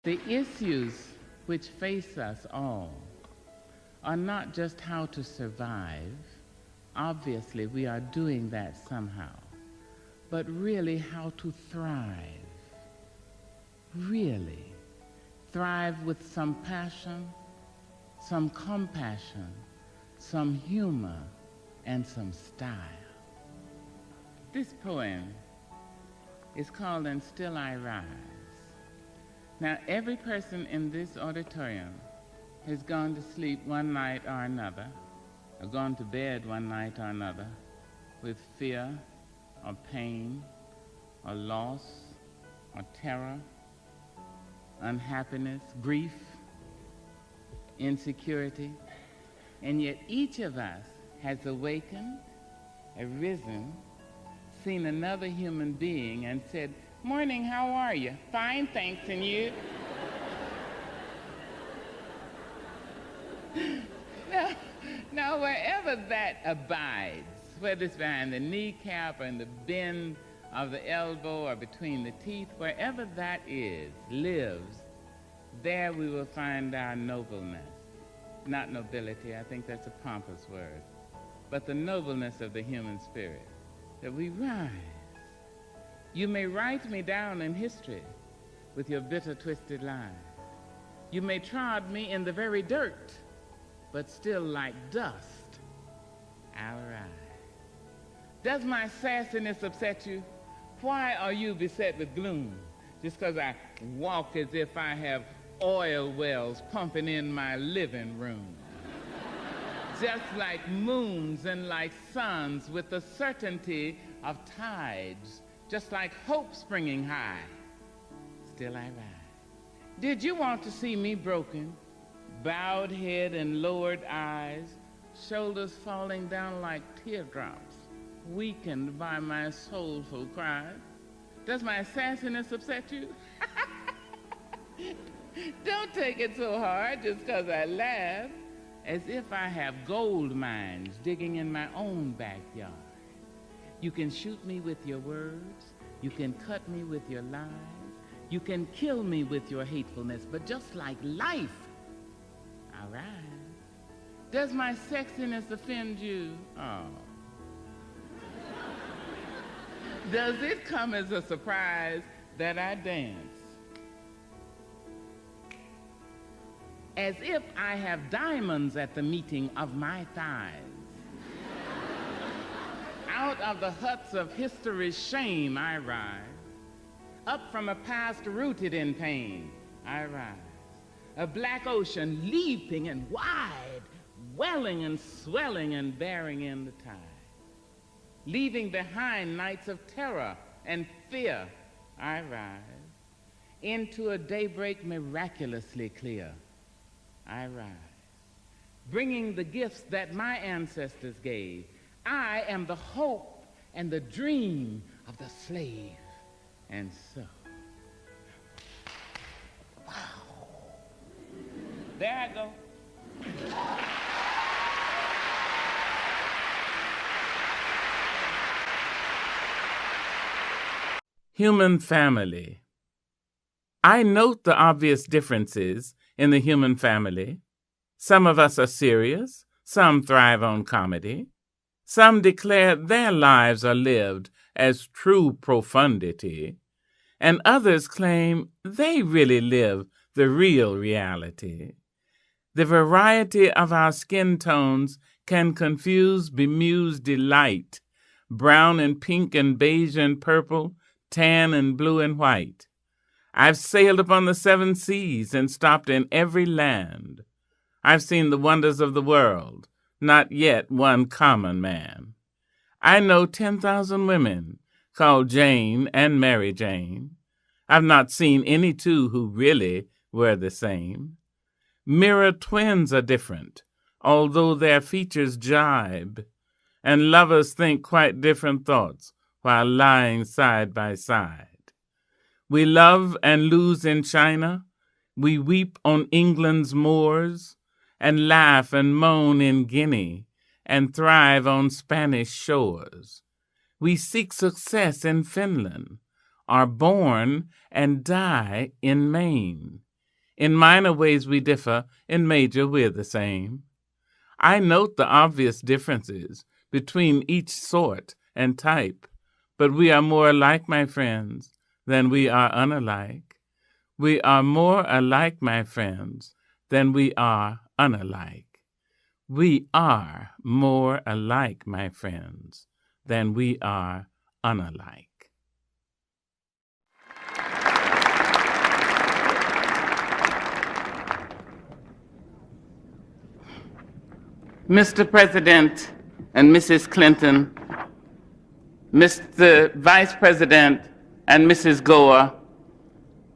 The issues which face us all are not just how to survive. Obviously, we are doing that somehow. But really how to thrive. Really. Thrive with some passion, some compassion, some humor, and some style. This poem is called "And Still I Rise." Now, every person in this auditorium has gone to sleep one night or another, or gone to bed one night or another with fear or pain or loss or terror, unhappiness, grief, insecurity, and yet each of us has awakened, arisen, seen another human being and said, "Morning, how are you?" "Fine, thanks, and you?" Now, wherever that abides, whether it's behind the kneecap or in the bend of the elbow or between the teeth, wherever that is, lives, there we will find our nobleness. Not nobility, I think that's a pompous word, but the nobleness of the human spirit, that we rise. You may write me down in history with your bitter, twisted lies. You may trod me in the very dirt, but still like dust, I'll rise. Does my sassiness upset you? Why are you beset with gloom? Just because I walk as if I have oil wells pumping in my living room. Just like moons and like suns with the certainty of tides, just like hope springing high, still I rise. Did you want to see me broken, bowed head and lowered eyes, shoulders falling down like teardrops, weakened by my soulful cries? Does my sassiness upset you? Don't take it so hard just because I laugh, as if I have gold mines digging in my own backyard. You can shoot me with your words, you can cut me with your lies, you can kill me with your hatefulness, but just like life, I rise. Does my sexiness offend you? Oh. Does it come as a surprise that I dance as if I have diamonds at the meeting of my thighs? Out of the huts of history's shame I rise. Up from a past rooted in pain I rise. A black ocean leaping and wide, welling and swelling and bearing in the tide. Leaving behind nights of terror and fear I rise. Into a daybreak miraculously clear I rise. Bringing the gifts that my ancestors gave. I am the hope and the dream of the slave. And so, wow. There I go. Human family. I note the obvious differences in the human family. Some of us are serious, some thrive on comedy. Some declare their lives are lived as true profundity, and others claim they really live the real reality. The variety of our skin tones can confuse bemused delight, brown and pink and beige and purple, tan and blue and white. I've sailed upon the 7 seas and stopped in every land. I've seen the wonders of the world, not yet one common man. I know 10,000 women called Jane and Mary Jane. I've not seen any two who really were the same. Mirror twins are different, although their features jibe, and lovers think quite different thoughts while lying side by side. We love and lose in China. We weep on England's moors, and laugh and moan in Guinea, and thrive on Spanish shores. We seek success in Finland, are born and die in Maine. In minor ways we differ, in major we're the same. I note the obvious differences between each sort and type, but we are more alike, my friends, than we are unalike. We are more alike, my friends, than we are unalike. We are more alike, my friends, than we are unalike. Mr. President and Mrs. Clinton, Mr. Vice President and Mrs. Gore,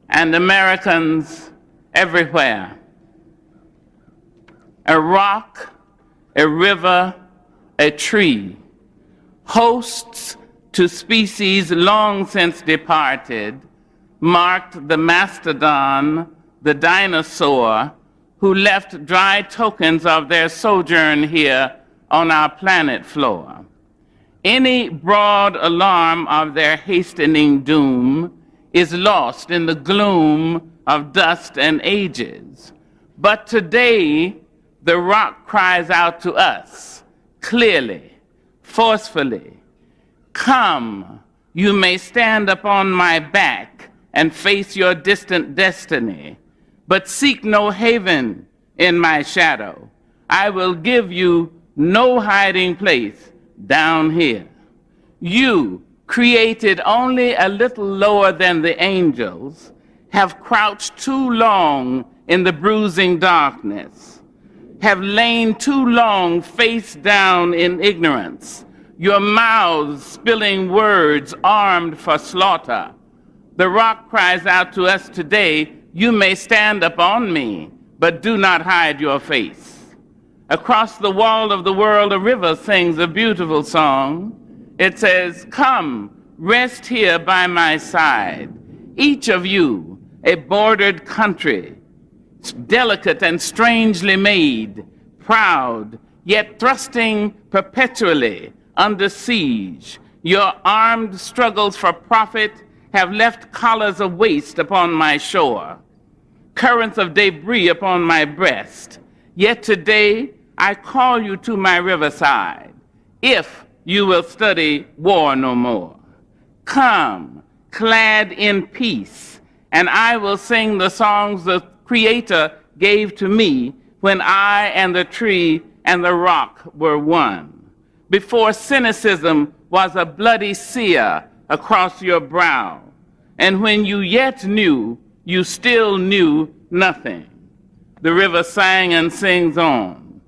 and Americans everywhere. A rock, a river, a tree, hosts to species long since departed, marked the mastodon, the dinosaur, who left dry tokens of their sojourn here on our planet floor. Any broad alarm of their hastening doom is lost in the gloom of dust and ages. But today, the rock cries out to us, clearly, forcefully, "Come, you may stand upon my back and face your distant destiny, but seek no haven in my shadow. I will give you no hiding place down here. You, created only a little lower than the angels, have crouched too long in the bruising darkness, have lain too long face down in ignorance, your mouths spilling words armed for slaughter. The rock cries out to us today, you may stand upon me, but do not hide your face. Across the wall of the world, a river sings a beautiful song. It says, come, rest here by my side. Each of you, a bordered country, delicate and strangely made, proud, yet thrusting perpetually under siege. Your armed struggles for profit have left collars of waste upon my shore, currents of debris upon my breast. Yet today I call you to my riverside, if you will study war no more. Come, clad in peace, and I will sing the songs the Creator gave to me when I and the tree and the rock were one. Before cynicism was a bloody sear across your brow, and when you yet knew, you still knew nothing. The river sang and sings on.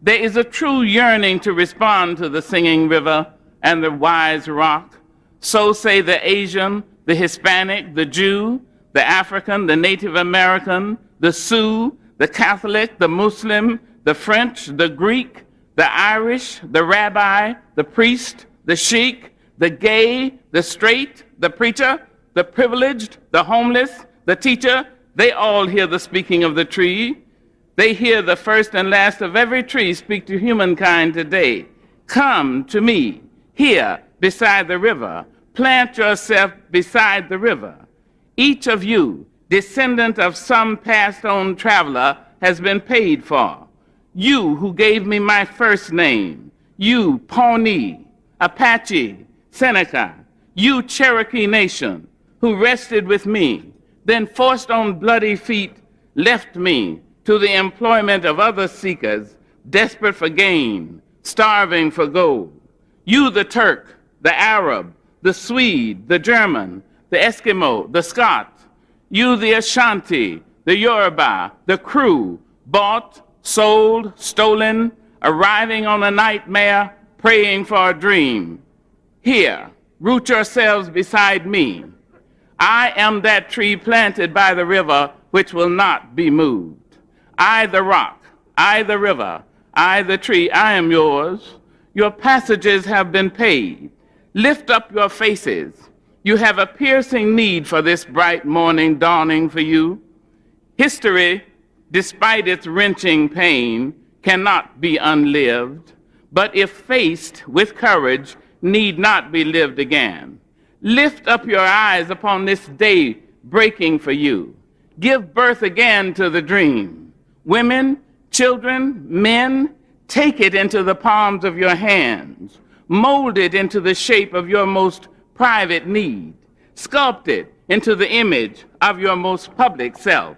There is a true yearning to respond to the singing river and the wise rock. So say the Asian, the Hispanic, the Jew, the African, the Native American, the Sioux, the Catholic, the Muslim, the French, the Greek, the Irish, the rabbi, the priest, the sheik, the gay, the straight, the preacher, the privileged, the homeless, the teacher. They all hear the speaking of the tree. They hear the first and last of every tree speak to humankind today. Come to me, here beside the river. Plant yourself beside the river. Each of you, descendant of some passed-on traveler, has been paid for. You who gave me my first name, you Pawnee, Apache, Seneca, you Cherokee Nation, who rested with me, then forced on bloody feet, left me to the employment of other seekers, desperate for gain, starving for gold. You the Turk, the Arab, the Swede, the German, the Eskimo, the Scot, you the Ashanti, the Yoruba, the Kru, bought, sold, stolen, arriving on a nightmare, praying for a dream. Here, root yourselves beside me. I am that tree planted by the river which will not be moved. I the rock, I the river, I the tree, I am yours. Your passages have been paid. Lift up your faces. You have a piercing need for this bright morning dawning for you. History, despite its wrenching pain, cannot be unlived, but if faced with courage, need not be lived again. Lift up your eyes upon this day breaking for you. Give birth again to the dream. Women, children, men, take it into the palms of your hands. Mold it into the shape of your most private need. Sculpt it into the image of your most public self.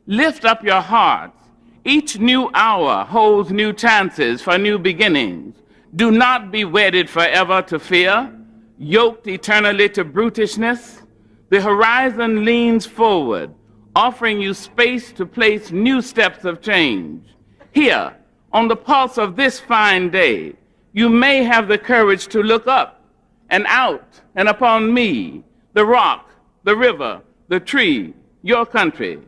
Lift up your hearts. Each new hour holds new chances for new beginnings. Do not be wedded forever to fear, yoked eternally to brutishness. The horizon leans forward, offering you space to place new steps of change. Here, on the pulse of this fine day, you may have the courage to look up and out and upon me, the rock, the river, the tree, your country.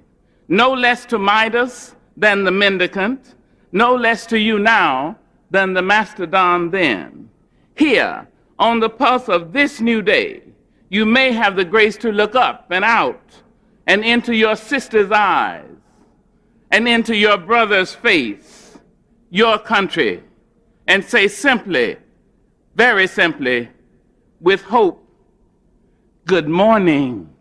No less to Midas than the mendicant, no less to you now than the mastodon then. Here, on the pulse of this new day, you may have the grace to look up and out and into your sister's eyes and into your brother's face, your country, and say simply, very simply, with hope, good morning.